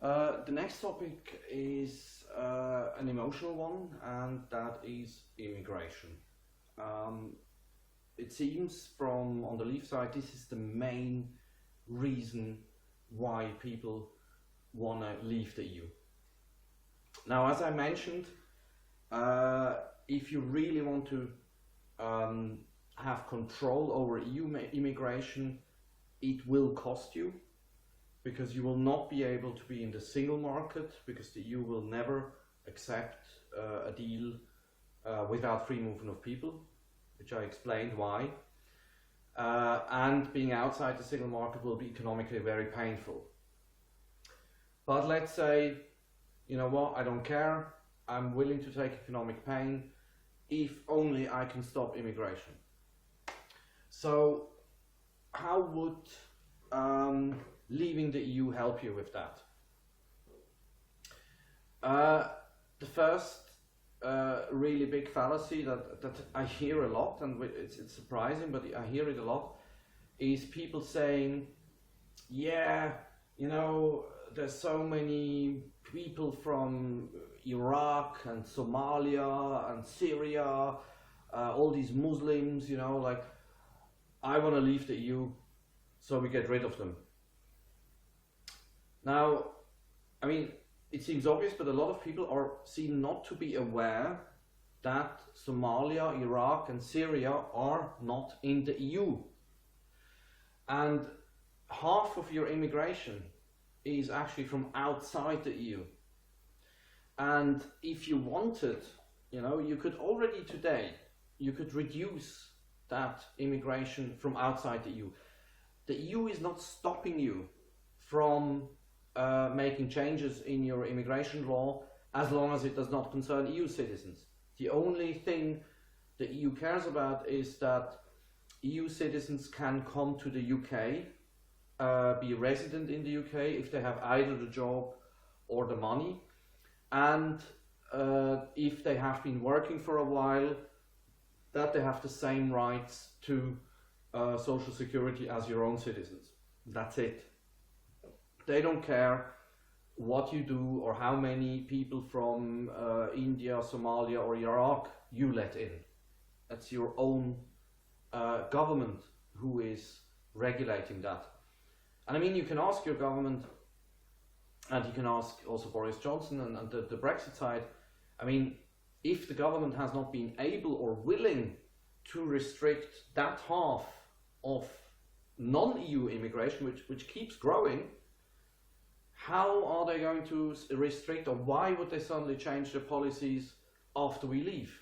The next topic is an emotional one, and that is immigration. Um, it seems from on the Leave side, this is the main reason why people want to leave the EU. Now, as I mentioned, if you really want to have control over EU immigration, it will cost you, because you will not be able to be in the single market, because the EU will never accept a deal without free movement of people, which I explained why. And being outside the single market will be economically very painful. But let's say, you know what, I don't care, I'm willing to take economic pain if only I can stop immigration. So how would leaving the EU help you with that? The first really big fallacy that I hear a lot, and it's surprising, but I hear it a lot, is people saying, yeah, you know, there's so many people from Iraq and Somalia and Syria, all these Muslims, you know, like, I want to leave the EU, so we get rid of them. Now, I mean, it seems obvious, but a lot of people seem not to be aware that Somalia, Iraq and Syria are not in the EU. And half of your immigration is actually from outside the EU. And if you wanted, you know, you could already today, you could reduce that immigration from outside the EU. The EU is not stopping you from making changes in your immigration law as long as it does not concern EU citizens. The only thing the EU cares about is that EU citizens can come to the UK, be resident in the UK if they have either the job or the money, and if they have been working for a while, that they have the same rights to social security as your own citizens. That's it. They don't care what you do or how many people from India, Somalia or Iraq you let in. That's your own government who is regulating that. And I mean, you can ask your government, and you can ask also Boris Johnson and the Brexit side, I mean, if the government has not been able or willing to restrict that half of non-EU immigration, which keeps growing, how are they going to restrict, or why would they suddenly change their policies after we leave?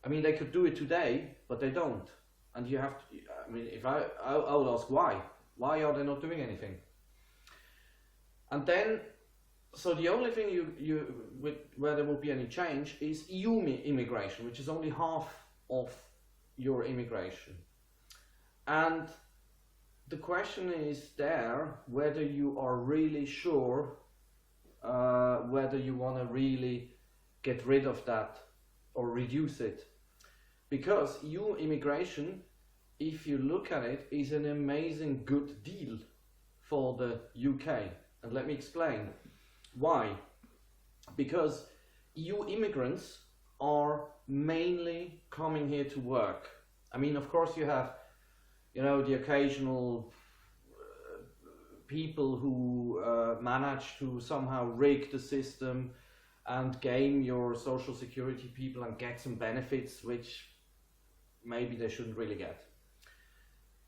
I mean, they could do it today, but they don't. And you have to, I mean, if I will ask why. Why are they not doing anything? And then, so the only thing where there will be any change is EU immigration, which is only half of your immigration. And the question is there whether you are really sure whether you want to really get rid of that or reduce it. Because EU immigration, if you look at it, is an amazing good deal for the UK. And let me explain why. Because EU immigrants are mainly coming here to work. I mean, of course you have, you know, the occasional people who manage to somehow rig the system and game your social security people and get some benefits which maybe they shouldn't really get.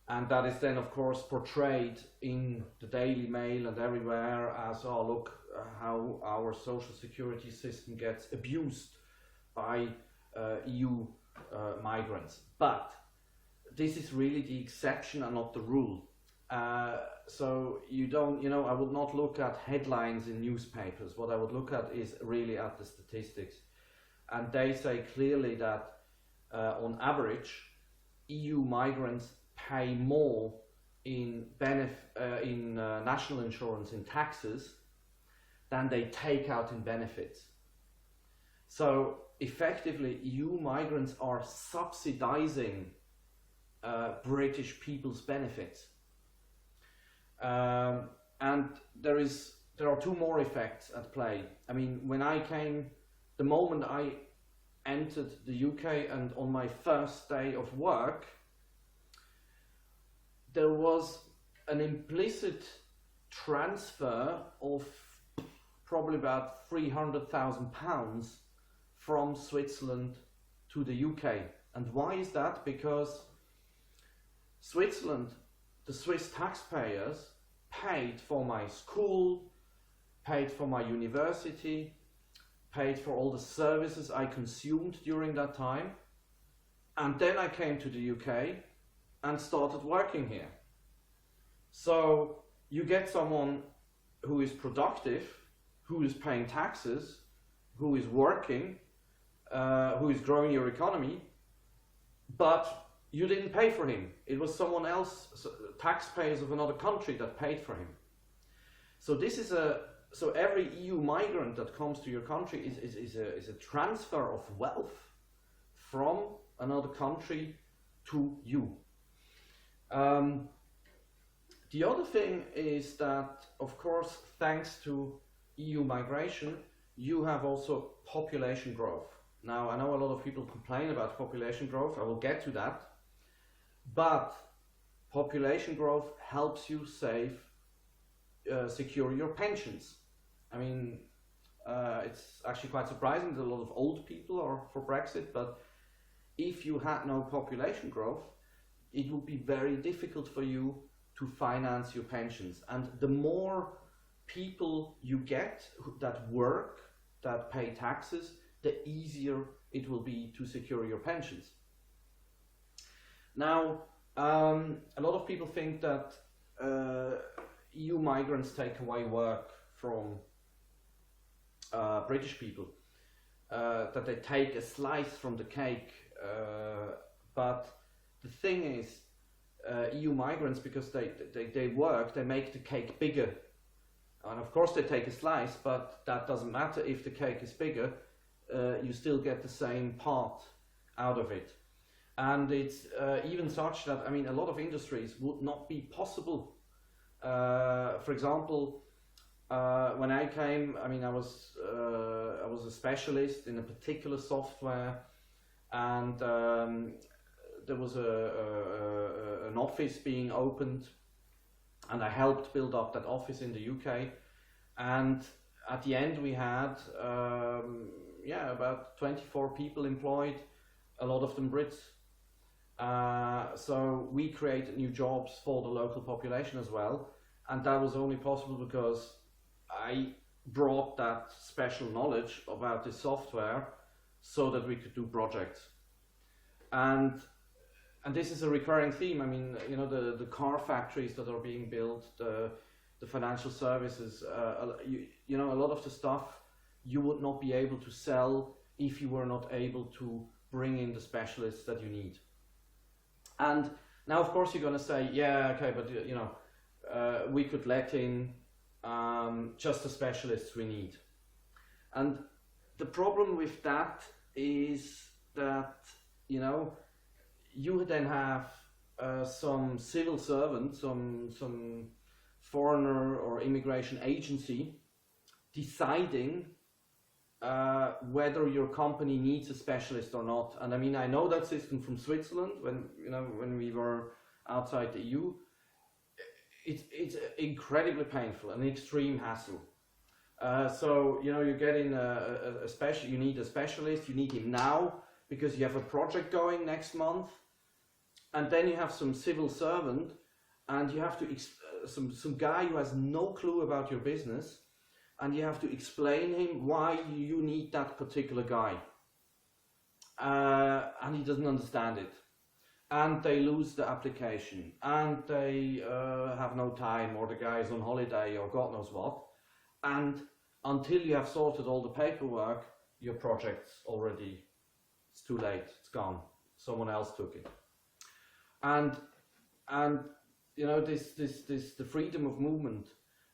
And that is then, of course, portrayed in the Daily Mail and everywhere as, oh, look how our social security system gets abused by EU migrants. But this is really the exception and not the rule. So you don't, you know, I would not look at headlines in newspapers. What I would look at is really at the statistics. And they say clearly that on average, EU migrants pay more in national insurance, in taxes, than they take out in benefits. So effectively, EU migrants are subsidizing British people's benefits. And there is there are two more effects at play. I mean, when I came, the moment I entered the UK and on my first day of work, there was an implicit transfer of probably about £300,000 from Switzerland to the UK. And why is that? Because Switzerland, the Swiss taxpayers, paid for my school, paid for my university, paid for all the services I consumed during that time. And then I came to the UK and started working here. So you get someone who is productive, who is paying taxes, who is working, who is growing your economy, but you didn't pay for him. It was someone else, taxpayers of another country, that paid for him. So this is so every EU migrant that comes to your country is a transfer of wealth from another country to you. The other thing is that, of course, thanks to EU migration, you have also population growth. Now, I know a lot of people complain about population growth. I will get to that. But population growth helps you secure your pensions. I mean, it's actually quite surprising that a lot of old people are for Brexit, but if you had no population growth, it would be very difficult for you to finance your pensions. And the more people you get that work, that pay taxes, the easier it will be to secure your pensions. Now, a lot of people think that EU migrants take away work from British people, that they take a slice from the cake, but the thing is, EU migrants, because they work, they make the cake bigger. And of course they take a slice, but that doesn't matter if the cake is bigger, you still get the same part out of it. And it's even such that, I mean, a lot of industries would not be possible. For example, when I came, I mean, I was a specialist in a particular software, and there was an office being opened, and I helped build up that office in the UK. And at the end we had about 24 people employed, a lot of them Brits. So we created new jobs for the local population as well, and that was only possible because I brought that special knowledge about this software so that we could do projects. And this is a recurring theme. I mean, you know, the car factories that are being built, the financial services, you know, a lot of the stuff you would not be able to sell if you were not able to bring in the specialists that you need. And now, of course, you're going to say, yeah, okay, but you know, we could let in just the specialists we need. And the problem with that is that, you know, you then have some civil servant, some foreigner or immigration agency deciding whether your company needs a specialist or not. And I mean, I know that system from Switzerland when we were outside the EU. It's incredibly painful, an extreme hassle. So you know, you get in you need a specialist, you need him now because you have a project going next month, and then you have some civil servant, and you have to some guy who has no clue about your business, and you have to explain him why you need that particular guy, and he doesn't understand it, and they lose the application, and they have no time, or the guy is on holiday, or God knows what, and until you have sorted all the paperwork, your project's already, it's too late, it's gone, someone else took it. And you know, the freedom of movement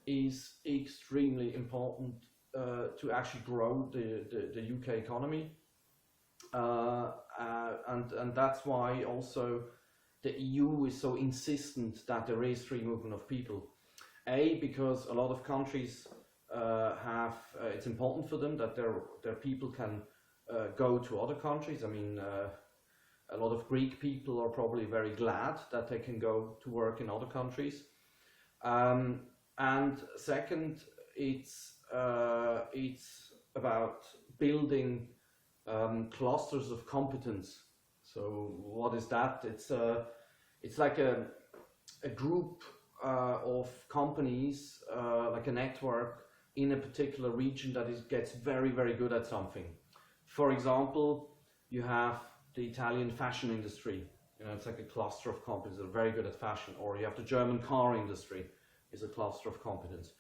is extremely important to actually grow the UK economy, and that's why also the EU is so insistent that there is free movement of people. Because a lot of countries it's important for them that their people can go to other countries. I mean, a lot of Greek people are probably very glad that they can go to work in other countries. And second, it's about building clusters of competence. So what is that? It's like a group of companies, like a network in a particular region that gets very, very good at something. For example, you have the Italian fashion industry. You know, it's like a cluster of companies that are very good at fashion. Or you have the German car industry, is a cluster of competence.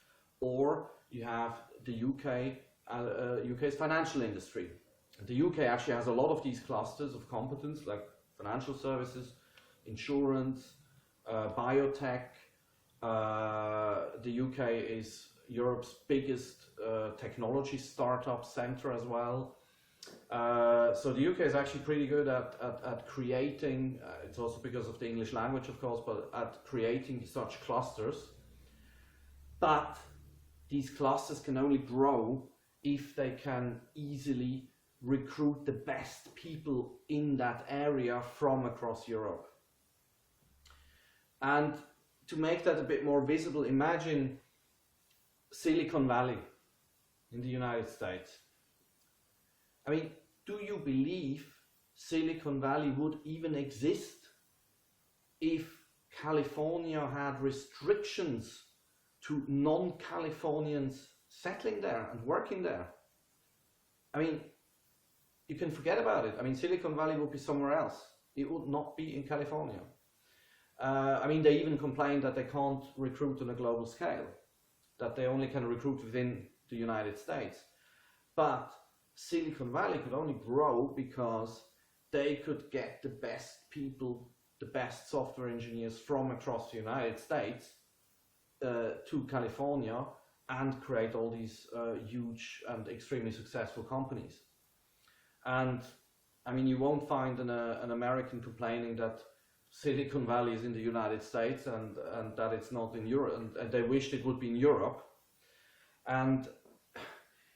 Or you have the UK's financial industry. The UK actually has a lot of these clusters of competence, like financial services, insurance, biotech. The UK is Europe's biggest technology startup center as well. So the UK is actually pretty good at creating, it's also because of the English language of course, but at creating such clusters. But these clusters can only grow if they can easily recruit the best people in that area from across Europe. And to make that a bit more visible, imagine Silicon Valley in the United States. I mean, do you believe Silicon Valley would even exist if California had restrictions to non-Californians settling there and working there? I mean, you can forget about it. I mean, Silicon Valley would be somewhere else. It would not be in California. I mean, they even complain that they can't recruit on a global scale, that they only can recruit within the United States. But Silicon Valley could only grow because they could get the best people, the best software engineers from across the United States to California and create all these huge and extremely successful companies. And I mean, you won't find an American complaining that Silicon Valley is in the United States and that it's not in Europe, and they wished it would be in Europe. And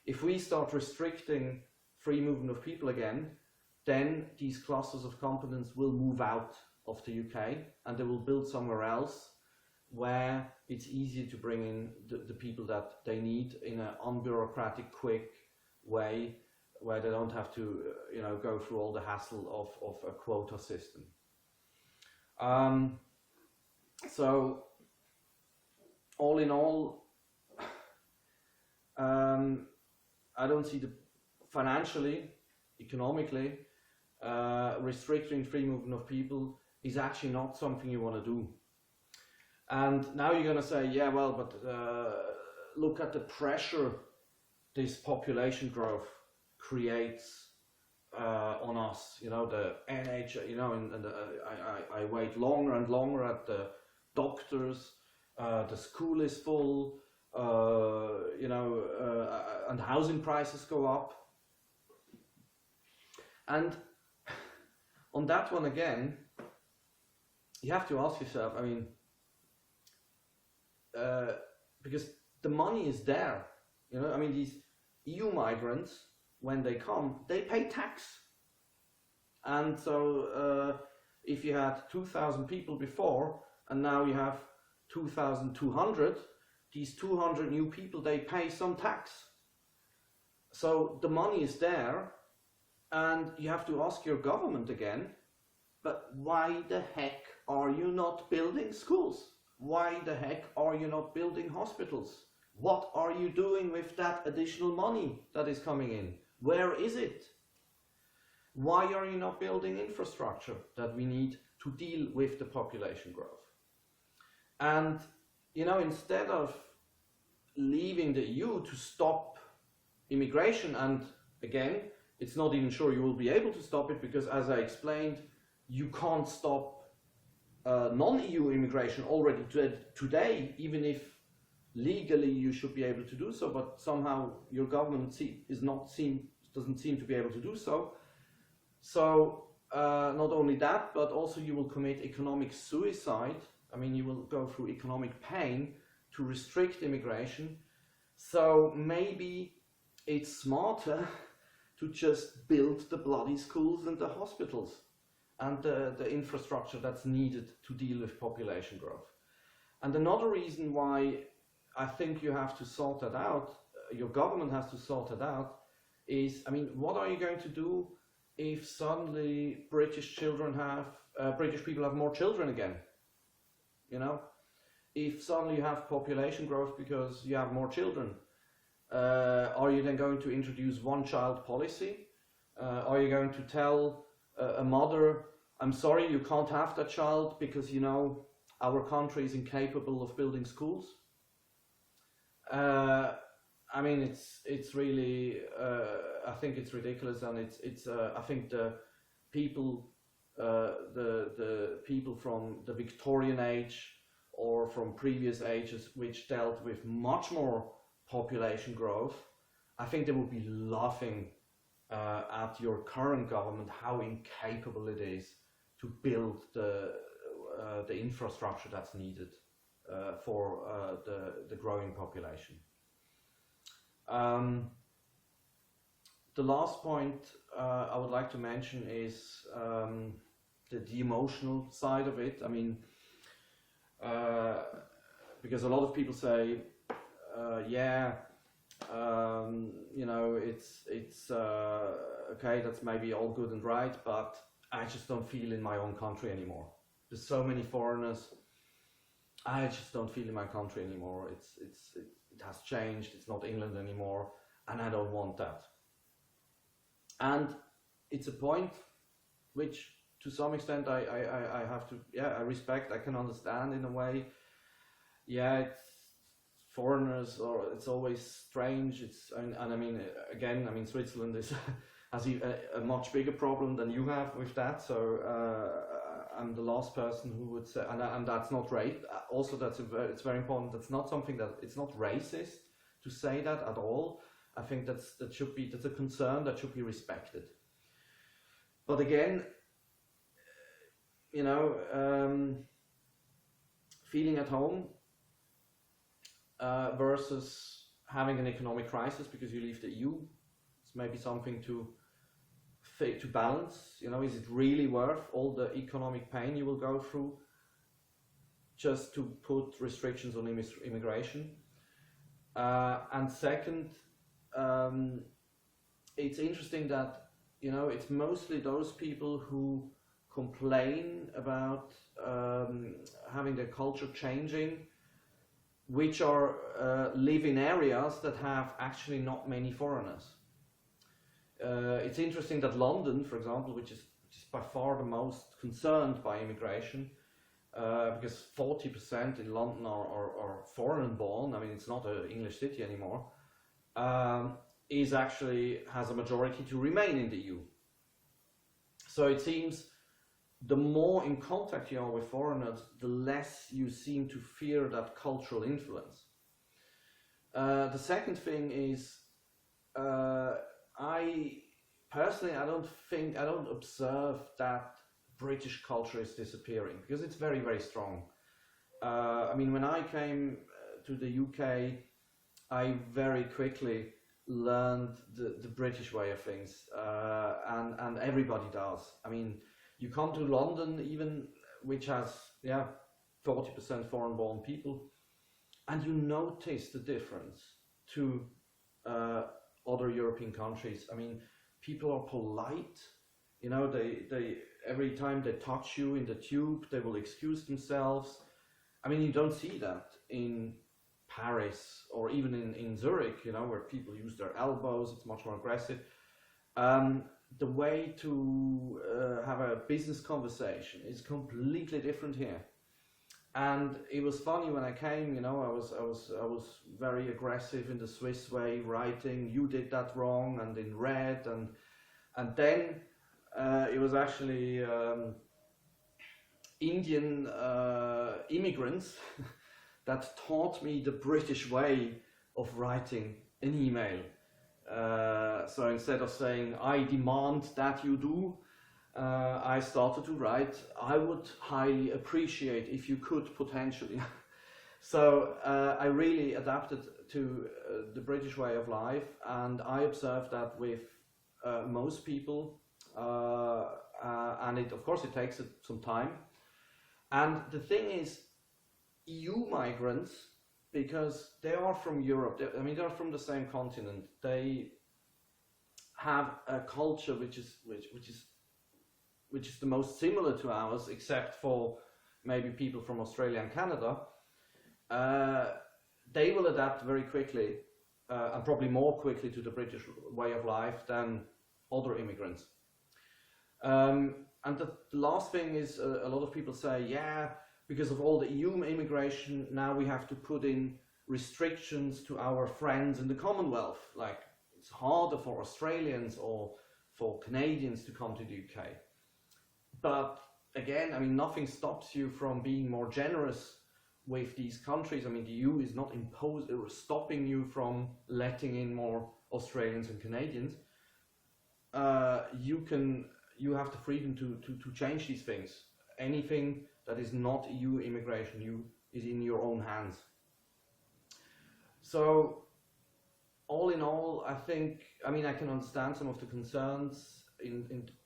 if we start restricting free movement of people again, then these clusters of competence will move out of the UK and they will build somewhere else where it's easier to bring in the people that they need in an unbureaucratic, quick way, where they don't have to go through all the hassle of a quota system. So all in all, I don't see financially, economically, restricting free movement of people is actually not something you want to do. And now you're going to say, yeah, well, but look at the pressure this population growth creates on us. You know, the NH, and I wait longer and longer at the doctors. The school is full. And housing prices go up. And on that one again, you have to ask yourself, I mean, because the money is there, I mean, these EU migrants, when they come, they pay tax. And so if you had 2,000 people before, and now you have 2,200, these 200 new people, they pay some tax. So the money is there, and you have to ask your government again, but why the heck are you not building schools? Why the heck are you not building hospitals? What are you doing with that additional money that is coming in? Where is it? Why are you not building infrastructure that we need to deal with the population growth? And, instead of leaving the EU to stop immigration, and again, it's not even sure you will be able to stop it, because as I explained, you can't stop non-EU immigration already today, even if legally you should be able to do so, but somehow your government doesn't seem to be able to do so. So not only that, but also you will commit economic suicide. I mean, you will go through economic pain to restrict immigration, So maybe it's smarter to just build the bloody schools and the hospitals and the infrastructure that's needed to deal with population growth. And another reason why I think you have to sort that out, your government has to sort it out, is, I mean, what are you going to do if suddenly British people have more children again? You know, if suddenly you have population growth because you have more children, are you then going to introduce one-child policy? Are you going to tell a mother, I'm sorry, you can't have that child because, you know, our country is incapable of building schools? I mean, it's really, I think it's ridiculous, and it's I think the people from the Victorian age or from previous ages which dealt with much more population growth, I think they would be laughing at your current government, how incapable it is to build the infrastructure that's needed for the growing population. The last point I would like to mention is the emotional side of it. I mean, because a lot of people say, you know, it's okay, that's maybe all good and right, but I just don't feel in my own country anymore. There's so many foreigners. I just don't feel in my country anymore. It has changed. It's not England anymore, and I don't want that. And it's a point which, to some extent, I have to, I respect. I can understand in a way. Yeah, it's foreigners, or it's always strange. And I mean, again, I mean, Switzerland has a much bigger problem than you have with that. So I'm the last person who would say, and that's not right. Also, it's very important. That's not something it's not racist to say that at all. I think that's a concern that should be respected. But again, you know, feeling at home versus having an economic crisis because you leave the EU, it's maybe something to balance. You know, is it really worth all the economic pain you will go through just to put restrictions on immigration? And second, it's interesting that, you know, it's mostly those people who complain about having their culture changing, which are live in areas that have actually not many foreigners. It's interesting that London, for example, which is by far the most concerned by immigration, because 40% in London are foreign born. I mean, it's not an English city anymore. Has a majority to remain in the EU. So it seems the more in contact you are with foreigners, the less you seem to fear that cultural influence. The second thing is, I don't observe that British culture is disappearing, because it's very, very strong. I mean, when I came to the UK, I very quickly learned the British way of things, and everybody does. I mean, you come to London, even which has 40% foreign-born people, and you notice the difference to other European countries. I mean, people are polite. You know, they every time they touch you in the tube, they will excuse themselves. I mean, you don't see that in Paris or even in Zurich, you know, where people use their elbows. It's much more aggressive. The way to have a business conversation is completely different here. And it was funny when I came, you know, I was very aggressive in the Swiss way, writing, you did that wrong, and in red, and then it was actually Indian immigrants that taught me the British way of writing an email. So instead of saying, I demand that you do, I started to write, I would highly appreciate if you could potentially. So I really adapted the British way of life, and I observe that with most people, and of course it takes some time. And the thing is, EU migrants, because they are from Europe, they're from the same continent, they have a culture which is the most similar to ours, except for maybe people from Australia and Canada. They will adapt very quickly, and probably more quickly, to the British way of life than other immigrants. And the last thing is, a lot of people say, yeah, because of all the EU immigration, now we have to put in restrictions to our friends in the Commonwealth. Like, it's harder for Australians or for Canadians to come to the UK. But again, I mean, nothing stops you from being more generous with these countries. I mean, the EU is not stopping you from letting in more Australians and Canadians. You have the freedom to change these things. Anything that is not EU immigration is in your own hands. So, all in all, I can understand some of the concerns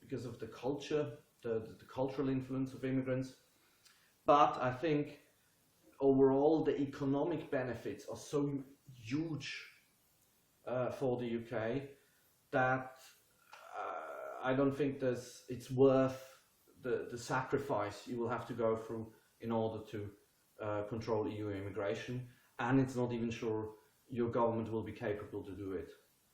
because of the culture, the cultural influence of immigrants. But I think overall the economic benefits are so huge for the UK that I don't think it's worth the sacrifice you will have to go through in order to control EU immigration, and it's not even sure your government will be capable to do it.